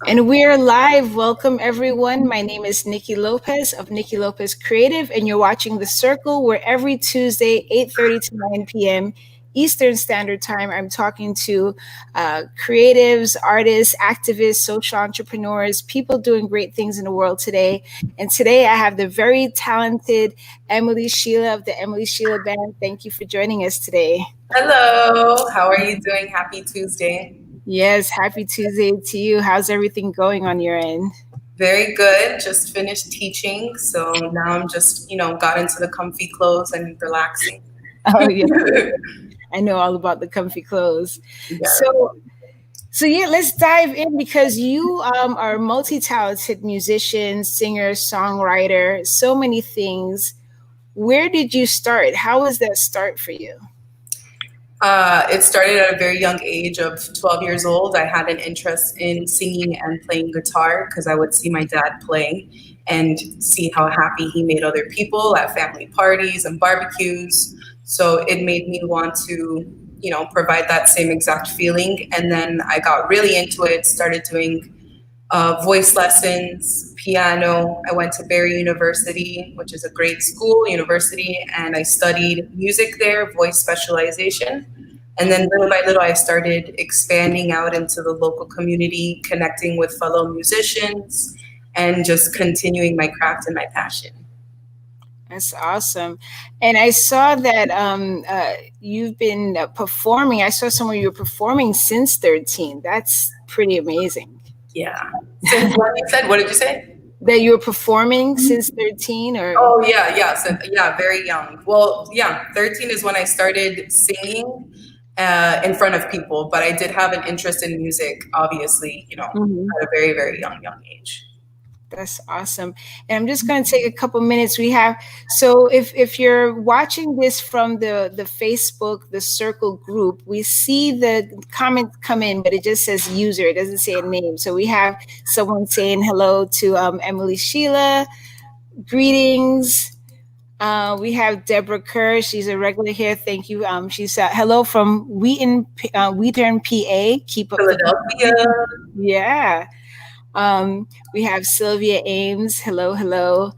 And we're live. Welcome, everyone. My name is Niki Lopez of Niki Lopez Creative, and you're watching The Circle, where every Tuesday, 8:30 to 9 p.m. Eastern Standard Time, I'm talking to creatives, artists, activists, social entrepreneurs, people doing great things in the world today. And today I have the very talented Emily Sheila of the Emily Sheila Band. Thank you for joining us today. Hello, how are you doing? Happy Tuesday. Yes, happy Tuesday to you. How's everything going on your end? Very good. Just finished teaching. So now I'm just, got into the comfy clothes and relaxing. Oh, yeah. I know all about the comfy clothes. Yeah. So yeah, let's dive in because you are a multi-talented musician, singer, songwriter, so many things. Where did you start? How was that start for you? It started at a very young age of 12 years old. I had an interest in singing and playing guitar because I would see my dad play and see how happy he made other people at family parties and barbecues. So it made me want to, provide that same exact feeling. And then I got really into it, started doing voice lessons, piano. I went to Barry University, which is a great school, university, and I studied music there, voice specialization. And then little by little, I started expanding out into the local community, connecting with fellow musicians, and just continuing my craft and my passion. That's awesome. And I saw that you've been performing. I saw somewhere you were performing since 13. That's pretty amazing. Yeah. Since what you said, what did you say? That you were performing since 13 or? Oh, yeah. So, yeah, very young. Well, yeah, 13 is when I started singing in front of people, but I did have an interest in music, obviously, at a very, very young age. That's awesome. And I'm just going to take a couple minutes. So if you're watching this from the Facebook, the Circle group, we see the comments come in, but it just says user. It doesn't say a name. So we have someone saying hello to Emily Sheila. Greetings. We have Deborah Kerr. She's a regular here. Thank you. She said hello from Wheaton, PA. Keep up. Philadelphia. Yeah. We have Sylvia Ames. Hello.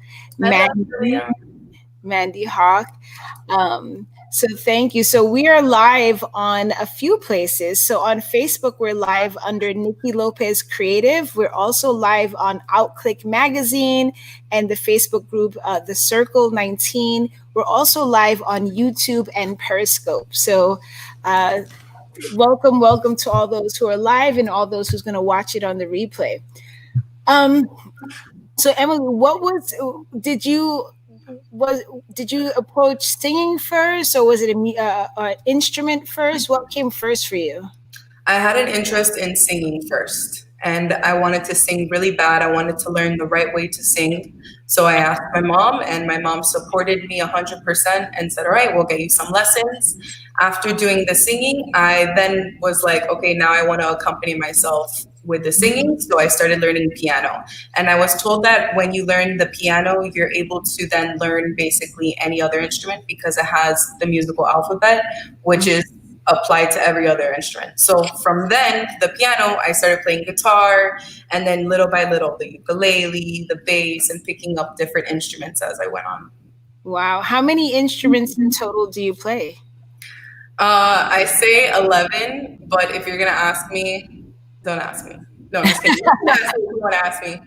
Mandy Hawk. So thank you. So we are live on a few places. So on Facebook, we're live under Niki Lopez Creative. We're also live on Outclick Magazine and the Facebook group, The Circle 19. We're also live on YouTube and Periscope. So welcome to all those who are live and all those who's going to watch it on the replay. So Emily, did you approach singing first, or was it an instrument first? What came first for you? I had an interest in singing first, and I wanted to sing really bad. I wanted to learn the right way to sing. So I asked my mom, and my mom supported me 100% and said, all right, we'll get you some lessons. After doing the singing, I then was like, okay, now I want to accompany myself with the singing. So I started learning piano. And I was told that when you learn the piano, you're able to then learn basically any other instrument because it has the musical alphabet, which is applied to every other instrument. So from then, the piano, I started playing guitar, and then little by little, the ukulele, the bass, and picking up different instruments as I went on. Wow. How many instruments in total do you play? I say 11, but if you're going to ask me, don't ask me. No, I'm just kidding. You want to ask me.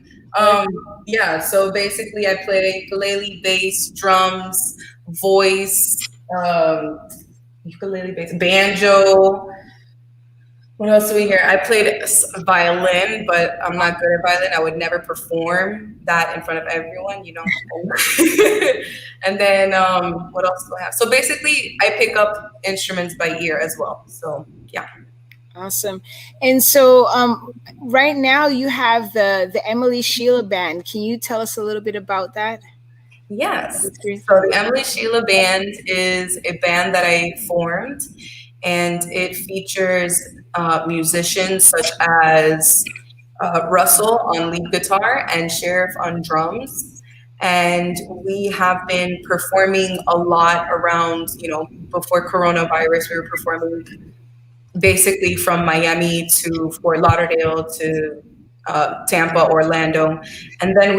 Yeah, so basically I play ukulele, bass, drums, voice, ukulele, bass, banjo. What else do we hear? I played violin, but I'm not good at violin. I would never perform that in front of everyone, And then what else do I have? So basically, I pick up instruments by ear as well. So yeah. Awesome. And so right now you have the Emily Sheila Band. Can you tell us a little bit about that? Yes. So the Emily Sheila Band is a band that I formed, and it features musicians such as Russell on lead guitar and Sheriff on drums. And we have been performing a lot around, before coronavirus, we were performing basically from Miami to Fort Lauderdale to Tampa, Orlando, and then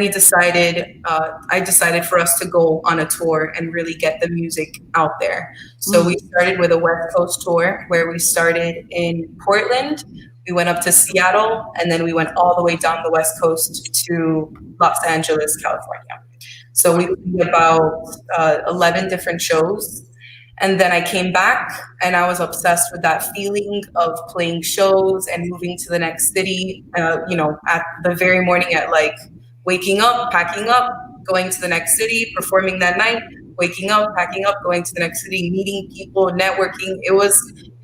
I decided for us to go on a tour and really get the music out there. So we Mm, started with a West Coast tour where we started in Portland, we went up to Seattle, and then we went all the way down the West Coast to Los Angeles, California. So we played about 11 different shows. And then I came back and I was obsessed with that feeling of playing shows and moving to the next city, at the very morning at like waking up, packing up, going to the next city, performing that night, waking up, packing up, going to the next city, meeting people, networking.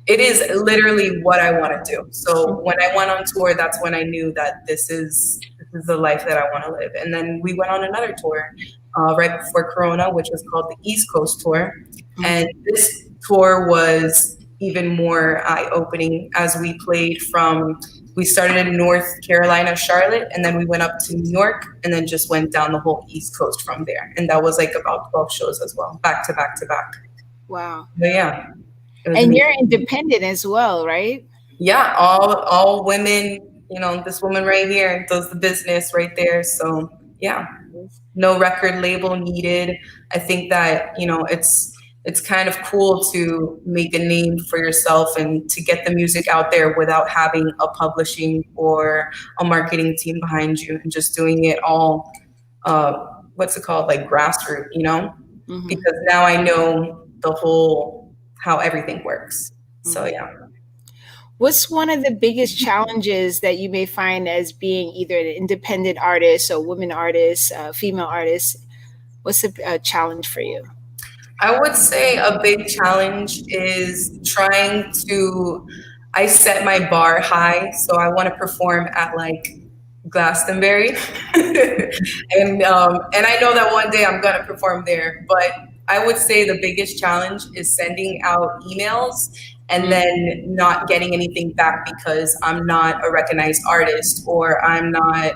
It is literally what I want to do. So when I went on tour, that's when I knew that this is the life that I want to live. And then we went on another tour right before Corona, which was called the East Coast Tour. And mm, this tour was even more eye opening as we started in North Carolina, Charlotte, and then we went up to New York and then just went down the whole East Coast from there. And that was like about 12 shows as well, back to back to back. wow. But yeah, it was And you're amazing. independent as well, right? Yeah, all women, this woman right here does the business right there. So yeah, Yes. no record label needed. I think that, it's kind of cool to make a name for yourself and to get the music out there without having a publishing or a marketing team behind you and just doing it all uh what's it called, like grassroots, Hmm. because now I know the whole how everything works. So Hmm. yeah. What's one of the biggest challenges that you may find as being either an independent artist or women artist, female artist? What's a challenge for you? I would say a big challenge is trying to. I set my bar high, so I want to perform at like Glastonbury, and I know that one day I'm gonna perform there. But I would say the biggest challenge is sending out emails and Mm, then not getting anything back because I'm not a recognized artist or I'm not.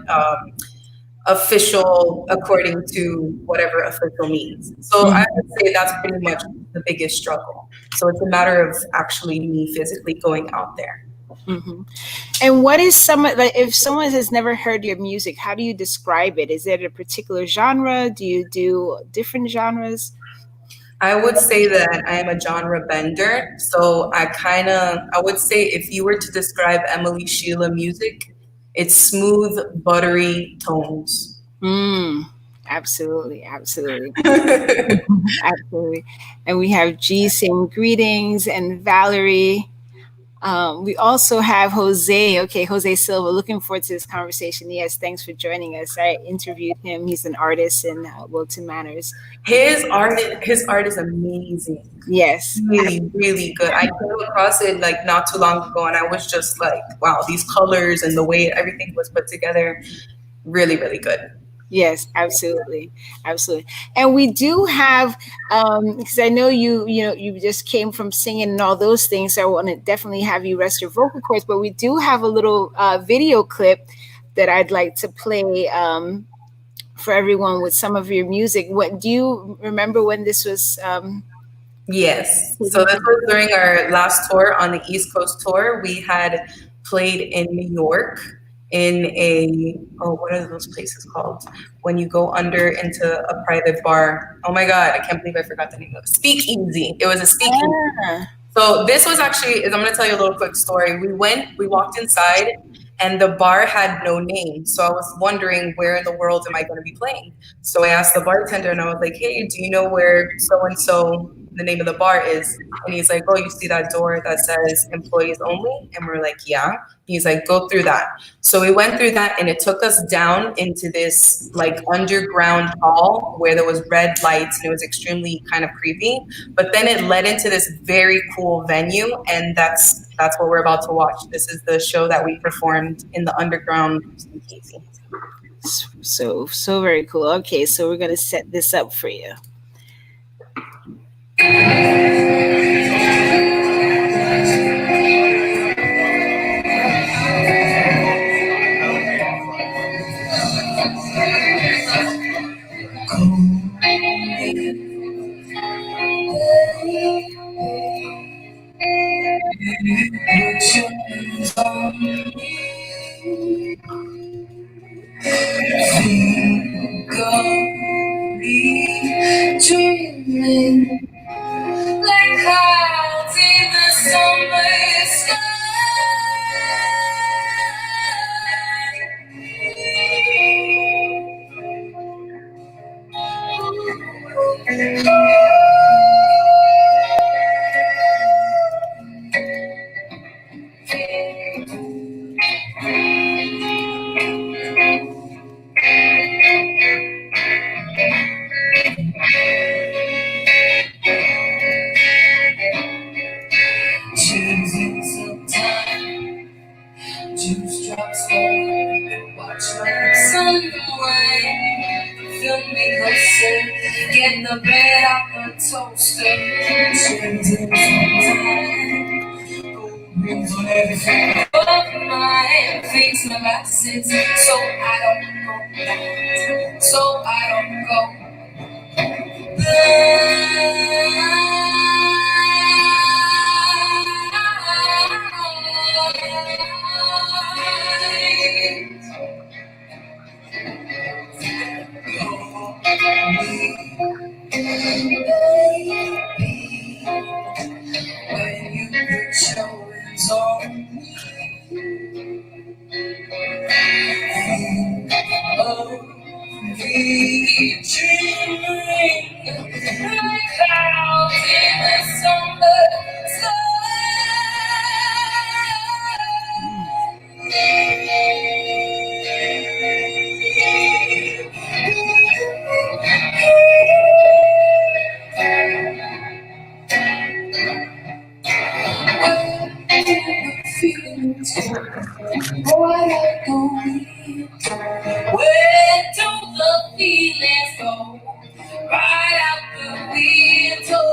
Official according to whatever official means. So I mhm, would say that's pretty much the biggest struggle. So it's a matter of actually me physically going out there. mhm. And what is some like if someone has never heard your music, how do you describe it? Is it a particular genre? Do you do different genres? I would say that I am a genre bender. So I would say if you were to describe Emily Sheila music, it's smooth, buttery tones. Mm, absolutely, absolutely. Absolutely. And we have G saying greetings and Valerie. We also have Jose. Okay, Jose Silva. Looking forward to this conversation. Yes, thanks for joining us. I interviewed him. He's an artist in Wilton Manors. His art is amazing. Yes, Really, really good. I came across it like not too long ago, and I was just like, wow, these colors and the way everything was put together, really, really good. yes, absolutely, absolutely. And we do have, because I know you just came from singing and all those things. So I want to definitely have you rest your vocal cords. But we do have a little video clip that I'd like to play for everyone with some of your music. What do you remember when this was Yes. So taking this place? was during our last tour on the East Coast tour. We had played in New York in what are those places called? When you go under into a private bar. Oh my God, I can't believe I forgot the name of it. Speakeasy. It was a speakeasy. Ah, So this was actually, I'm going to tell you a little quick story. We walked inside and the bar had no name. So I was wondering where in the world am I going to be playing? So I asked the bartender and I was like, hey, do you know where so-and-so, the name of the bar is? And he's like, oh, you see that door that says employees only? And we're like, yeah. He's like, go through that. So we went through that and it took us down into this like underground hall where there was red lights and it was extremely kind of creepy. But then it led into this very cool venue, and that's what we're about to watch. This is the show that we performed in the underground speakeasy. so very cool. Okay, so we're gonna set this up for you. Dreaming like clouds in the summer sky. Choosing some time, juice drops fall, watch like sun rain. Fill me closer, get the bread out the toaster. Choosing some time, rings on everything of mine. Fix my glasses so I don't go blind, so I don't go when you put your hands on me. Oh, we dreaming like clouds in the summer where do the feelings go? Right out the window.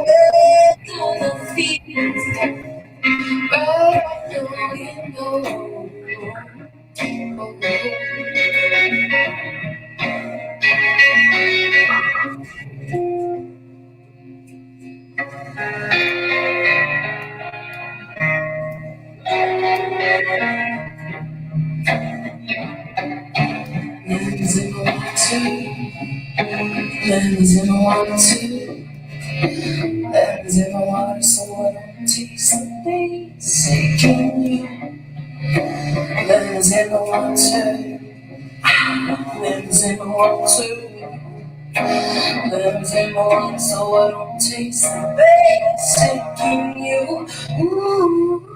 Where do the feelings go? Right out the Lemons in the water too. Lemons in the water, so I don't taste the basic in you. Lemons in the water, lemons in the water, lemons in the water, so I don't taste the basic in you. Ooh,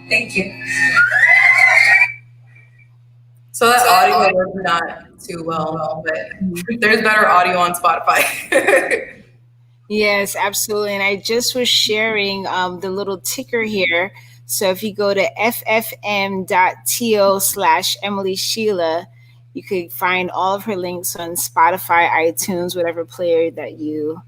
thank you. So that audio was not too well, but there's better audio on Spotify. Yes, absolutely. And I just was sharing the little ticker here. So if you go to ffm.to/Emily Sheila, you could find all of her links on Spotify, iTunes, whatever player that you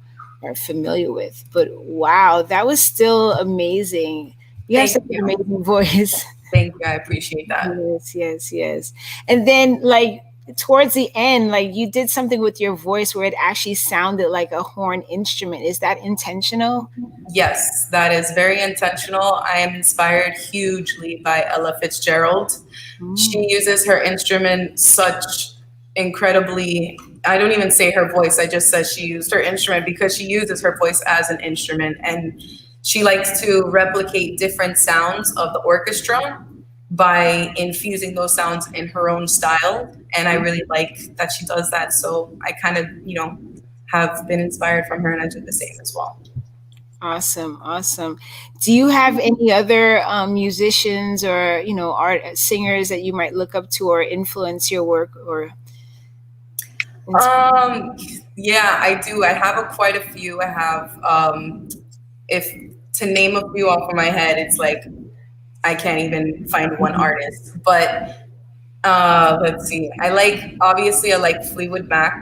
are familiar with. But wow, that was still amazing. You have Thank such an you. amazing voice. Thank you. I appreciate that. Yes, yes, yes. And then like towards the end, like you did something with your voice where it actually sounded like a horn instrument. Is that intentional? Yes, that is very intentional. I am inspired hugely by Ella Fitzgerald. She Mm. uses her instrument such incredibly, I don't even say her voice, I just said she used her instrument because she uses her voice as an instrument. And she likes to replicate different sounds of the orchestra by infusing those sounds in her own style. And I really like that she does that. So I kind of, have been inspired from her and I do the same as well. Awesome, awesome. Do you have any other musicians or art singers that you might look up to or influence your work or? Um, yeah, I do. I have quite a few. I have, if to name a few off of my head, it's like I can't even find one artist. But let's see. Obviously, I like Fleetwood Mac.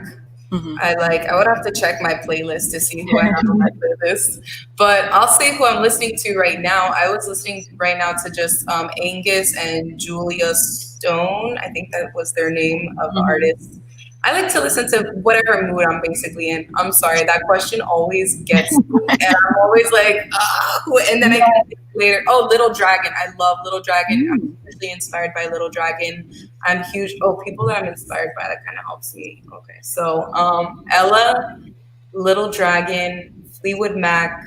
I would have to check my playlist to see who I have on my playlist. But I'll say who I'm listening to right now. I was listening right now to just Angus and Julia Stone. I think that was their name of artists. I like to listen to whatever mood I'm basically in. I'm sorry, that question always gets me, and I'm always like, and then I can think later. Oh, Little Dragon. I love Little Dragon. I'm usually inspired by Little Dragon. I'm huge. Oh, people that I'm inspired by, that kind of helps me. Okay, so Ella, Little Dragon, Fleetwood Mac.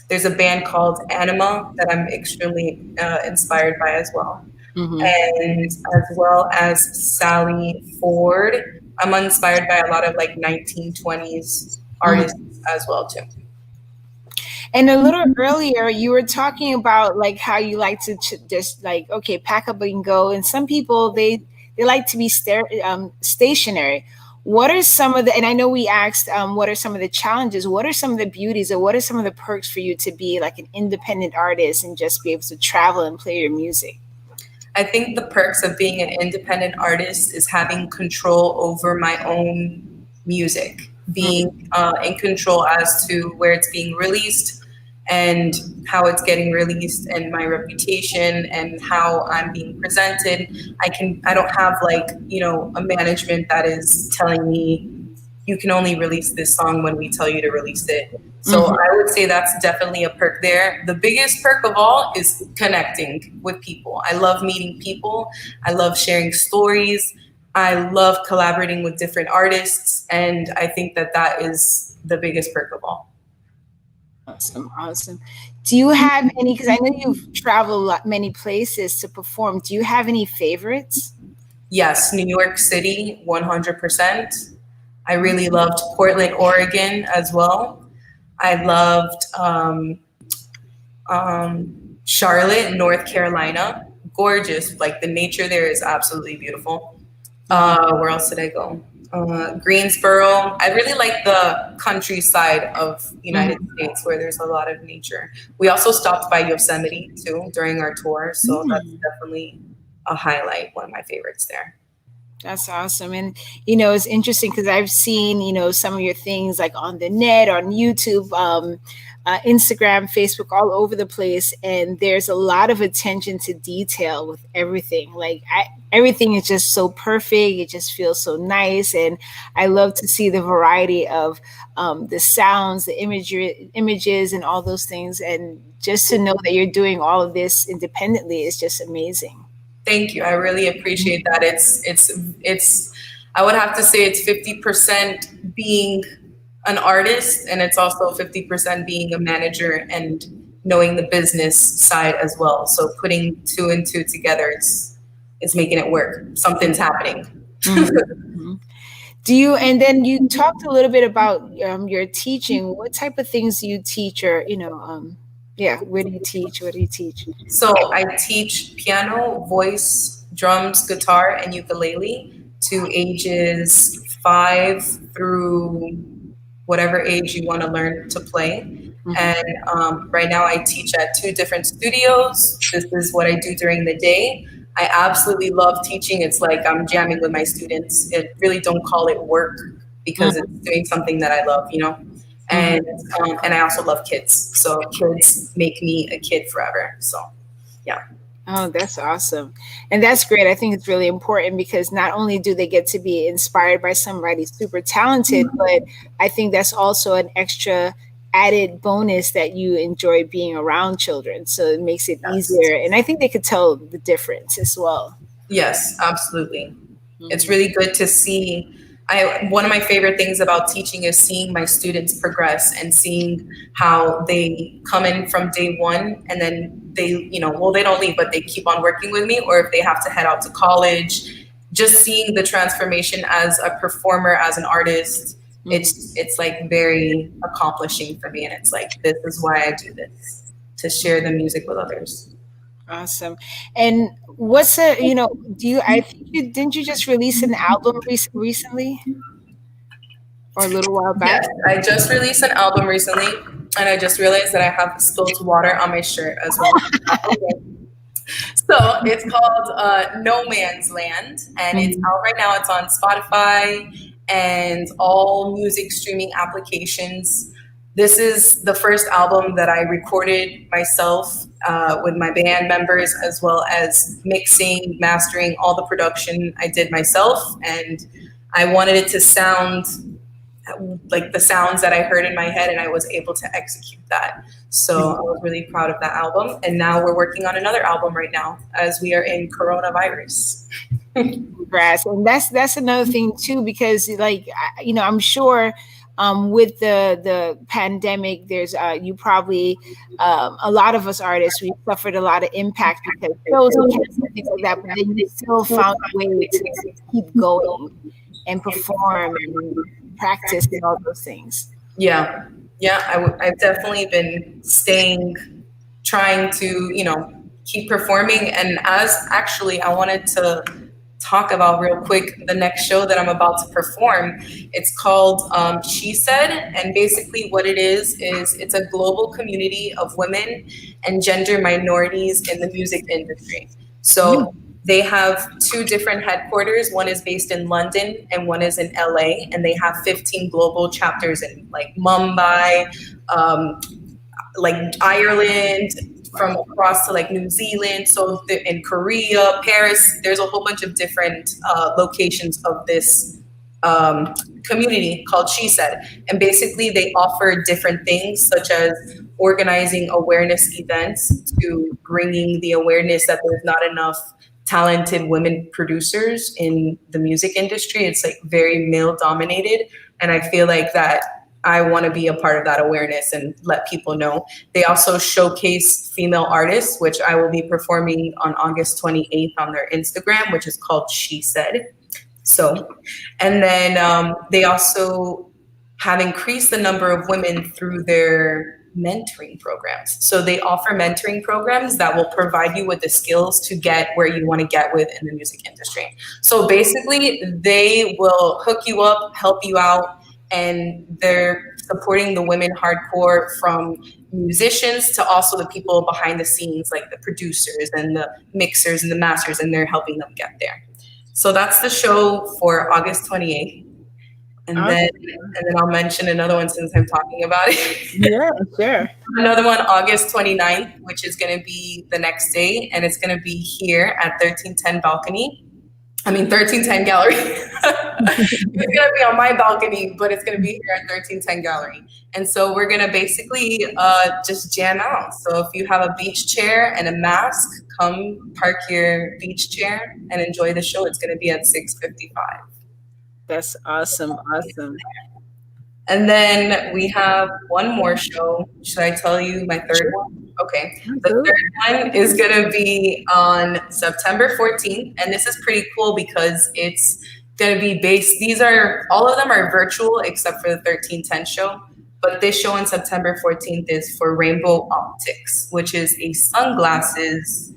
There's a band called Anima that I'm extremely inspired by as well. And as well as Sally Ford. I'm inspired by a lot of like 1920s artists as well too. And a little earlier, you were talking about like how you like to just like, okay, pack up and go. And some people they like to be stationary. What are some of the? And I know we asked, what are some of the challenges? What are some of the beauties, or what are some of the perks for you to be like an independent artist and just be able to travel and play your music? I think the perks of being an independent artist is having control over my own music, being in control as to where it's being released and how it's getting released, and my reputation and how I'm being presented. I don't have like, a management that is telling me you can only release this song when we tell you to release it. So I would say that's definitely a perk there. The biggest perk of all is connecting with people. I love meeting people. I love sharing stories. I love collaborating with different artists. And I think that is the biggest perk of all. Awesome. Do you have any, because I know you've traveled many places to perform. Do you have any favorites? Yes, New York City, 100%. I really loved Portland, Oregon as well. I loved Charlotte, North Carolina. Gorgeous. Like the nature there is absolutely beautiful. Where else did I go? Greensboro. I really like the countryside of United States where there's a lot of nature. We also stopped by Yosemite too during our tour. So that's definitely a highlight, one of my favorites there. That's awesome. And, it's interesting because I've seen, some of your things like on the net, on YouTube, Instagram, Facebook, all over the place. And there's a lot of attention to detail with everything. Like everything is just so perfect. It just feels so nice. And I love to see the variety of the sounds, the images and all those things. And just to know that you're doing all of this independently is just amazing. Thank you. I really appreciate that. It's I would have to say it's 50% being an artist, and it's also 50% being a manager and knowing the business side as well. So putting two and two together is making it work. Something's happening. Do you, and then you talked a little bit about your teaching. What type of things do you teach, or where do you teach? What do you teach? So I teach piano, voice, drums, guitar, and ukulele to ages 5 through whatever age you want to learn to play. And right now I teach at 2 different studios. This is what I do during the day. I absolutely love teaching. It's like I'm jamming with my students. It really don't call it work because it's doing something that I love, And I also love kids. So kids make me a kid forever. So, yeah. Oh, that's awesome. And that's great. I think it's really important because not only do they get to be inspired by somebody super talented, but I think that's also an extra added bonus that you enjoy being around children. So it makes it easier. And I think they could tell the difference as well. Yes, absolutely. It's really good to see. One of my favorite things about teaching is seeing my students progress and seeing how they come in from day one and then they don't leave, but they keep on working with me, or if they have to head out to college, just seeing the transformation as a performer, as an artist, it's like very accomplishing for me. And it's like, this is why I do this, to share the music with others. Awesome. And what's didn't you just release an album recently? Or a little while back? Yes, I just released an album recently, and I just realized that I have spilled water on my shirt as well. So it's called No Man's Land, and it's out right now. It's on Spotify and all music streaming applications. This is the first album that I recorded myself with my band members, as well as mixing, mastering, all the production I did myself. And I wanted it to sound like the sounds that I heard in my head, and I was able to execute that. So I was really proud of that album. And now we're working on another album right now as we are in coronavirus. Congrats. And that's another thing too, because like I'm sure with the pandemic, there's you probably a lot of us artists, we suffered a lot of impact because shows and things like that, but then you still found a way to keep going and perform and practice and all those things. Yeah, I've definitely been trying to keep performing. And as actually, I wanted to talk about real quick the next show that I'm about to perform. It's called She Said, and basically what it is it's a global community of women and gender minorities in the music industry. So they have two different headquarters. One is based in London and one is in LA, and they have 15 global chapters in like Mumbai, like Ireland, from across to like New Zealand, so in Korea, Paris. There's a whole bunch of different locations of this community called She Said. And basically they offer different things, such as organizing awareness events, to bringing the awareness that there's not enough talented women producers in the music industry. It's like very male dominated. And I feel like that I want to be a part of that awareness and let people know. They also showcase female artists, which I will be performing on August 28th on their Instagram, which is called She Said. So, and then they also have increased the number of women through their mentoring programs. So they offer mentoring programs that will provide you with the skills to get where you want to get with in the music industry. So basically they will hook you up, help you out, and they're supporting the women hardcore, from musicians to also the people behind the scenes, like the producers and the mixers and the masters, and they're helping them get there. So that's the show for August 28th. And then I'll mention another one since I'm talking about it. Yeah, sure. Another one, August 29th, which is going to be the next day. And it's going to be here at 1310 Gallery. It's going to be on my balcony, but it's going to be here at 1310 Gallery. And so we're going to basically just jam out. So if you have a beach chair and a mask, come park your beach chair and enjoy the show. It's going to be at 6:55. That's awesome. Awesome. And then we have one more show. Should I tell you my third one? Okay. The third one is going to be on September 14th. And this is pretty cool because it's going to be based, all of them are virtual except for the 1310 show. But this show on September 14th is for Rainbow Optics, which is a sunglasses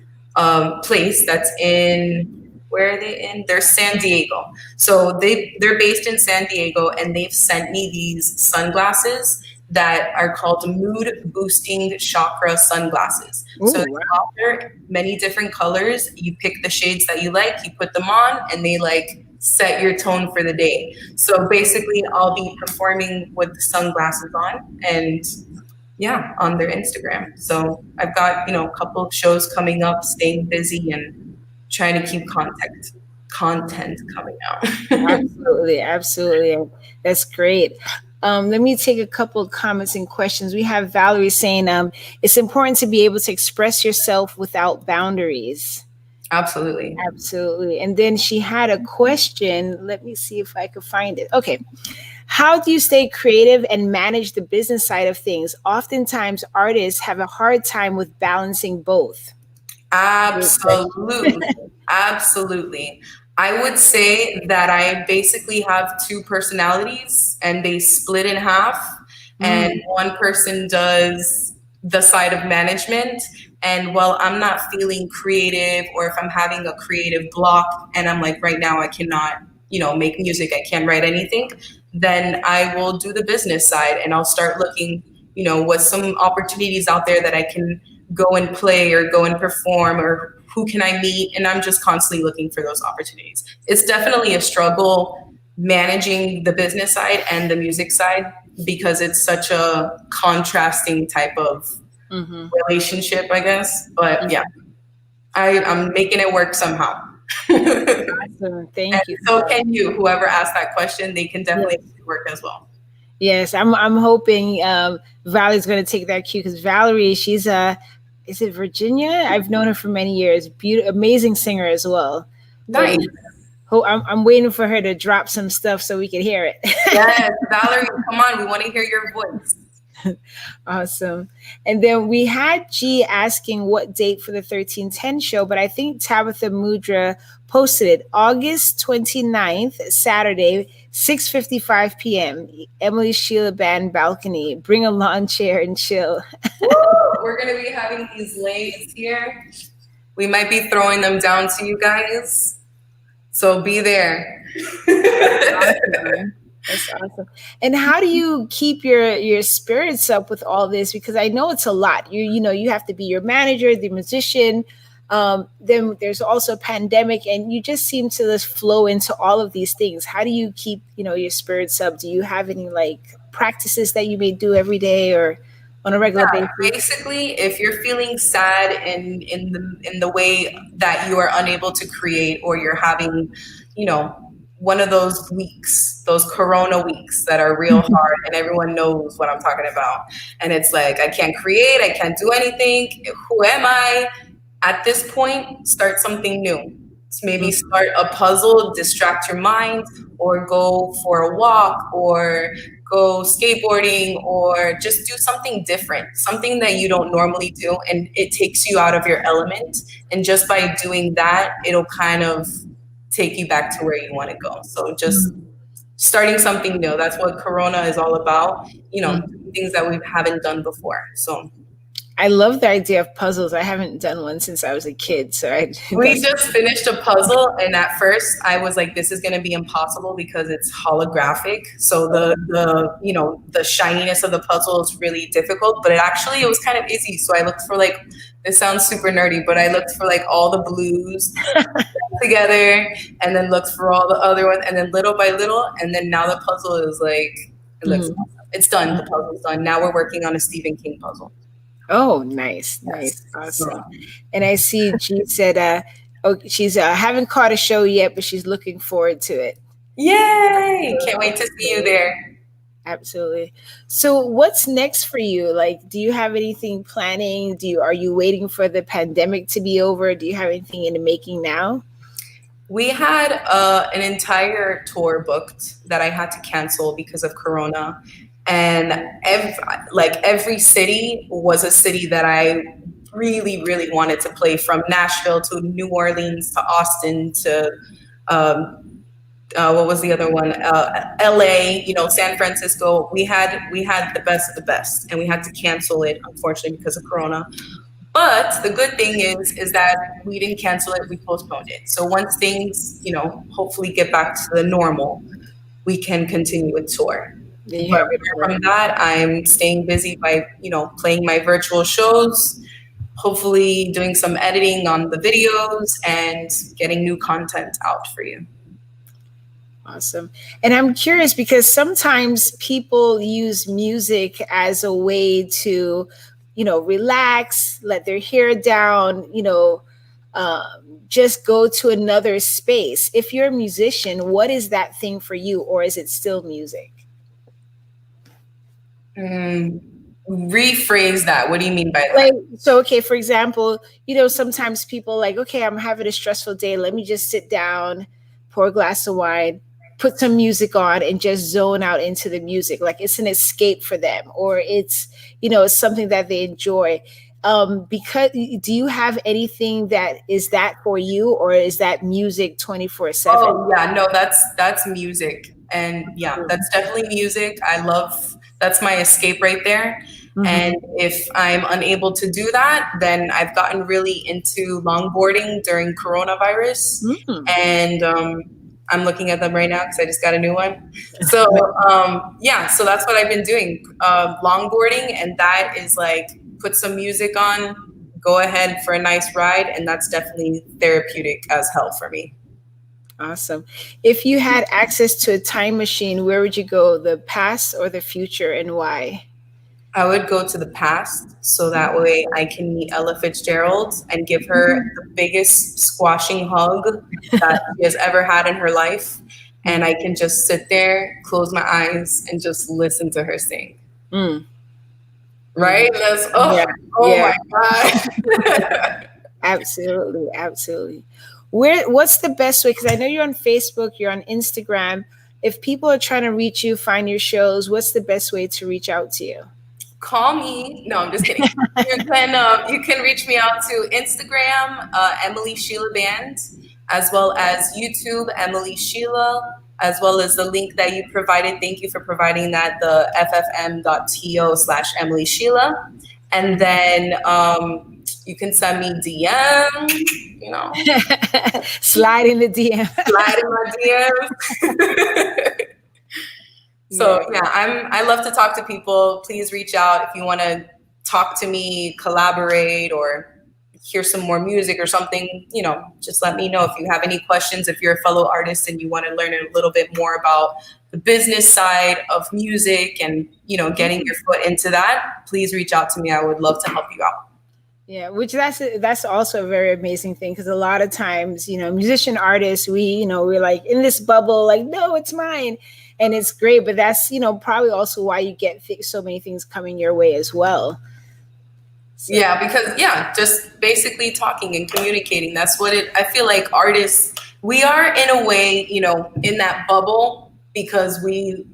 place that's in, where are they in? They're San Diego. So they're based in San Diego, and they've sent me these sunglasses that are called mood boosting chakra sunglasses. Ooh, so they offer many different colors. You pick the shades that you like, you put them on, and they like set your tone for the day. So basically I'll be performing with the sunglasses on, and yeah, on their Instagram. So I've got, a couple of shows coming up, staying busy and trying to keep content coming out. Absolutely. That's great. Let me take a couple of comments and questions. We have Valerie saying, it's important to be able to express yourself without boundaries. Absolutely. And then she had a question. Let me see if I could find it. Okay. How do you stay creative and manage the business side of things? Oftentimes artists have a hard time with balancing both. Absolutely. I would say that I basically have two personalities, and they split in half. And one person does the side of management. And while I'm not feeling creative, or if I'm having a creative block and I'm like, right now I cannot, make music, I can't write anything, then I will do the business side, and I'll start looking, what's some opportunities out there that I can go and play or go and perform, or who can I meet? And I'm just constantly looking for those opportunities. It's definitely a struggle managing the business side and the music side because it's such a contrasting type of Mm-hmm. relationship, I guess. But yeah, I'm making it work somehow. And Awesome. Thank you for so that. can you. Whoever asked that question, they can definitely Yes. make it work as well. Yes, I'm hoping Valerie's going to take that cue because Valerie, she's is it Virginia? I've known her for many years. Beautiful, amazing singer as well. But Nice. I'm waiting for her to drop some stuff so we can hear it. Yes, Valerie, come on. We want to hear your voice. Awesome. And then we had G asking what date for the 1310 show, but I think Tabitha Mudra posted it August 29th, Saturday, 6:55 p.m. Emily Sheila Band balcony. Bring a lawn chair and chill. Woo! We're going to be having these lays here. We might be throwing them down to you guys. So be there. Awesome. That's awesome. And how do you keep your spirits up with all this? Because I know it's a lot. You have to be your manager, the musician. Then there's also a pandemic, and you just seem to just flow into all of these things. How do you keep your spirits up? Do you have any like practices that you may do every day or on a regular basis? Basically, if you're feeling sad in the way that you are unable to create, or you're having, you know, one of those weeks, those Corona weeks that are real hard, and everyone knows what I'm talking about, and it's like I can't create, I can't do anything. Who am I? At this point, start something new. Maybe start a puzzle, distract your mind, or go for a walk, or go skateboarding, or just do something different, something that you don't normally do, and it takes you out of your element. And just by doing that, it'll kind of take you back to where you want to go. So just starting something new. That's what Corona is all about. Things that we haven't done before. So I love the idea of puzzles. I haven't done one since I was a kid, so we just finished a puzzle, and at first I was like, "This is going to be impossible because it's holographic." So the shininess of the puzzle is really difficult, but it was kind of easy. So I looked for like, this sounds super nerdy, but I looked for like all the blues together, and then looked for all the other ones, and then little by little, and then now the puzzle is like, it looks awesome. It's done. The puzzle's done. Now we're working on a Stephen King puzzle. Oh, nice, awesome. And I see G said, she's haven't caught a show yet, but she's looking forward to it. Yay! Can't wait to see you there. Absolutely. So, what's next for you? Like, do you have anything planning? Are you waiting for the pandemic to be over? Do you have anything in the making now? We had an entire tour booked that I had to cancel because of Corona. And every city was a city that I really, really wanted to play, from Nashville to New Orleans to Austin to what was the other one? LA, San Francisco. We had the best of the best, and we had to cancel it, unfortunately, because of Corona. But the good thing is that we didn't cancel it, we postponed it. So once things, hopefully get back to the normal, we can continue with tour. But from that, I'm staying busy by, playing my virtual shows, hopefully doing some editing on the videos and getting new content out for you. Awesome. And I'm curious because sometimes people use music as a way to, relax, let their hair down, just go to another space. If you're a musician, what is that thing for you, or is it still music? Rephrase that. What do you mean by that? Okay, for example, sometimes people like, okay, I'm having a stressful day. Let me just sit down, pour a glass of wine, put some music on, and just zone out into the music. Like it's an escape for them, or it's, it's something that they enjoy. Because do you have anything that is that for you, or is that music 24/7? Oh yeah, no, that's music. And yeah, that's definitely music. That's my escape right there. Mm-hmm. And if I'm unable to do that, then I've gotten really into longboarding during coronavirus. Mm-hmm. And I'm looking at them right now because I just got a new one. So so that's what I've been doing, longboarding. And that is like, put some music on, go ahead for a nice ride. And that's definitely therapeutic as hell for me. Awesome. If you had access to a time machine, where would you go? The past or the future, and why? I would go to the past so that way I can meet Ella Fitzgerald and give her the biggest squashing hug that she has ever had in her life. And I can just sit there, close my eyes, and just listen to her sing. Mm. Right? That's, Yeah, oh yeah, my God. absolutely, absolutely. What's the best way? Because I know you're on Facebook, you're on Instagram. If people are trying to reach you, find your shows, what's the best way to reach out to you? Call me. No, I'm just kidding. You can reach me out to Instagram, Emily Sheila Band, as well as YouTube, Emily Sheila, as well as the link that you provided. Thank you for providing that, the ffm.to/Emily Sheila. And then you can send me DM, you know, Slide in the DM. slide in my DMs. So Yeah. yeah, I love to talk to people. Please reach out if you want to talk to me, collaborate, or hear some more music or something. Just let me know if you have any questions. If you're a fellow artist and you want to learn a little bit more about the business side of music and getting your foot into that, please reach out to me. I would love to help you out. Yeah, which that's also a very amazing thing because a lot of times, musician artists, we're like in this bubble, like, no, it's mine, and it's great, but that's probably also why you get so many things coming your way as well. So. Yeah, because just basically talking and communicating. That's what I feel like artists, we are in a way, in that bubble because we're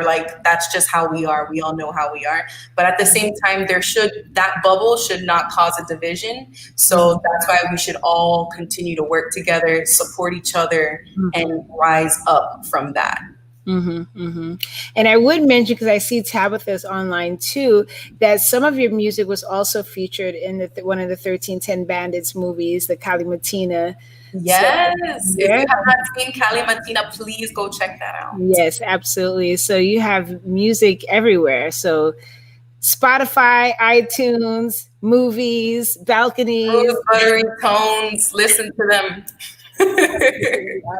like, that's just how we are. We all know how we are. But at the same time, that bubble should not cause a division. So that's why we should all continue to work together, support each other, and rise up from that. And I would mention, because I see Tabitha's online too, that some of your music was also featured in one of the 1310 Bandits movies, the Kali Matina. Yes. So, if you have not seen Kali Matina, please go check that out. Yes, absolutely. So you have music everywhere. So Spotify, iTunes, movies, balconies. Rose buttery tones. Listen to them.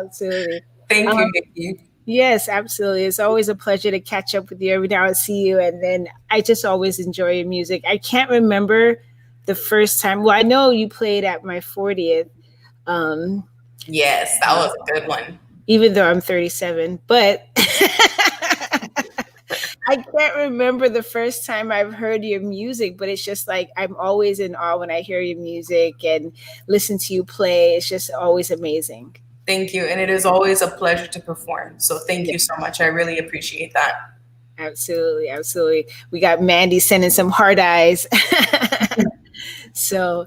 Absolutely. Thank you, Niki. Yes, absolutely. It's always a pleasure to catch up with you every now and see you. And then I just always enjoy your music. I can't remember the first time. Well, I know you played at my 40th. Yes, that was a good one. Even though I'm 37, but I can't remember the first time I've heard your music, but it's just like I'm always in awe when I hear your music and listen to you play. It's just always amazing. Thank you. And it is always a pleasure to perform. So thank you so much. I really appreciate that. Absolutely. Absolutely. We got Mandy sending some heart eyes. So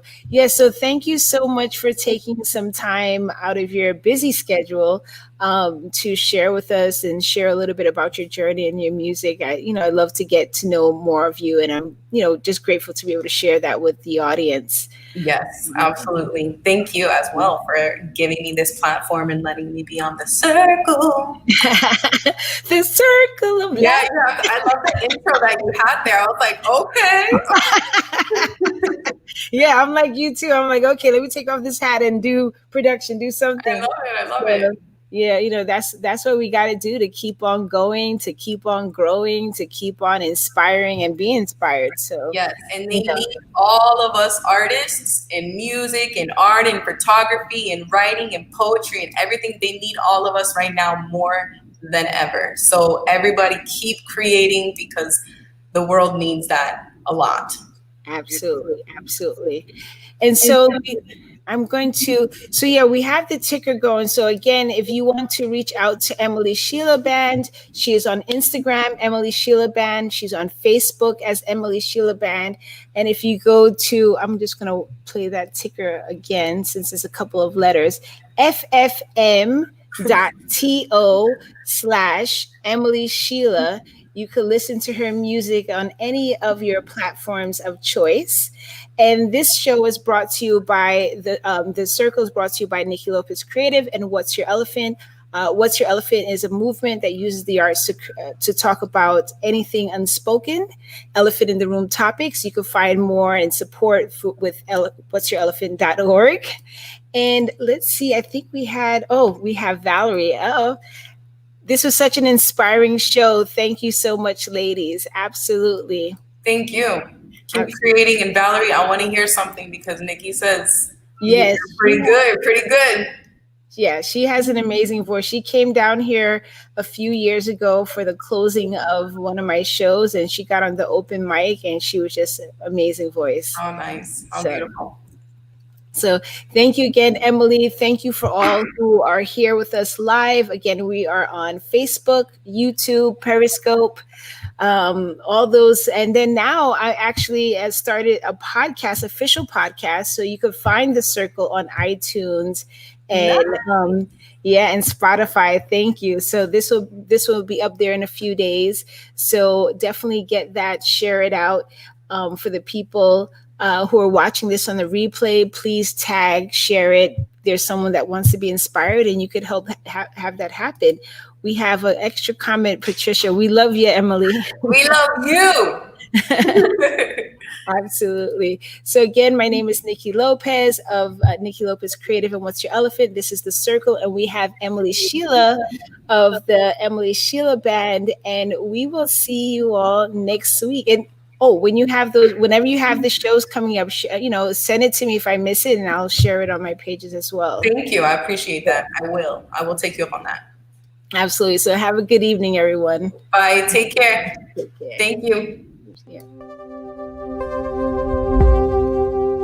thank you so much for taking some time out of your busy schedule to share with us and share a little bit about your journey and your music. I'd love to get to know more of you, and I'm, just grateful to be able to share that with the audience. Yes, absolutely. Thank you as well for giving me this platform and letting me be on the circle. The circle of life. Yeah, I love the intro that you had there. I was like, okay. Yeah, I'm like you too. I'm like, okay, let me take off this hat and do production, do something. I love it. Yeah, that's what we got to do to keep on going, to keep on growing, to keep on inspiring and be inspired. So yes, and they need all of us artists in music and art and photography and writing and poetry and everything. They need all of us right now more than ever. So everybody keep creating because the world needs that a lot. Absolutely. And so we have the ticker going. So again, if you want to reach out to Emily Sheila Band, she is on Instagram, Emily Sheila Band. She's on Facebook as Emily Sheila Band. And if you go to, I'm just going to play that ticker again, since it's a couple of letters, ffm.to/Emily Sheila. You could listen to her music on any of your platforms of choice. And this show is brought to you by the Circle is brought to you by Niki Lopez Creative and What's Your Elephant. What's Your Elephant is a movement that uses the arts to talk about anything unspoken, elephant in the room topics. You can find more and support with what'syourelephant.org. And let's see, I think we have Valerie. Oh, this was such an inspiring show. Thank you so much, ladies. Absolutely. Thank you. Keep creating. And Valerie, I want to hear something because Niki says you're Yes. pretty good, pretty good. Yeah, she has an amazing voice. She came down here a few years ago for the closing of one of my shows, and she got on the open mic, and she was just an amazing voice. Oh, nice. Oh, beautiful. So thank you again, Emily. Thank you for all who are here with us live. Again, we are on Facebook, YouTube, Periscope, all those. And then now I actually started a podcast, official podcast. So you could find The Circle on iTunes and and Spotify. Thank you. So this will be up there in a few days. So definitely get that, share it out for the people who are watching this on the replay. Please tag, share it. There's someone that wants to be inspired, and you could help have that happen. We have an extra comment, Patricia. We love you, Emily. We love you. Absolutely. So again, my name is Niki Lopez of Niki Lopez Creative and What's Your Elephant. This is The Circle, and we have Emily Sheila of the Emily Sheila Band, and we will see you all next week. And whenever you have the shows coming up, send it to me if I miss it, and I'll share it on my pages as well. Thank you. I appreciate that. I will take you up on that. Absolutely. So have a good evening, everyone. Bye. Take care. Thank you. Yeah.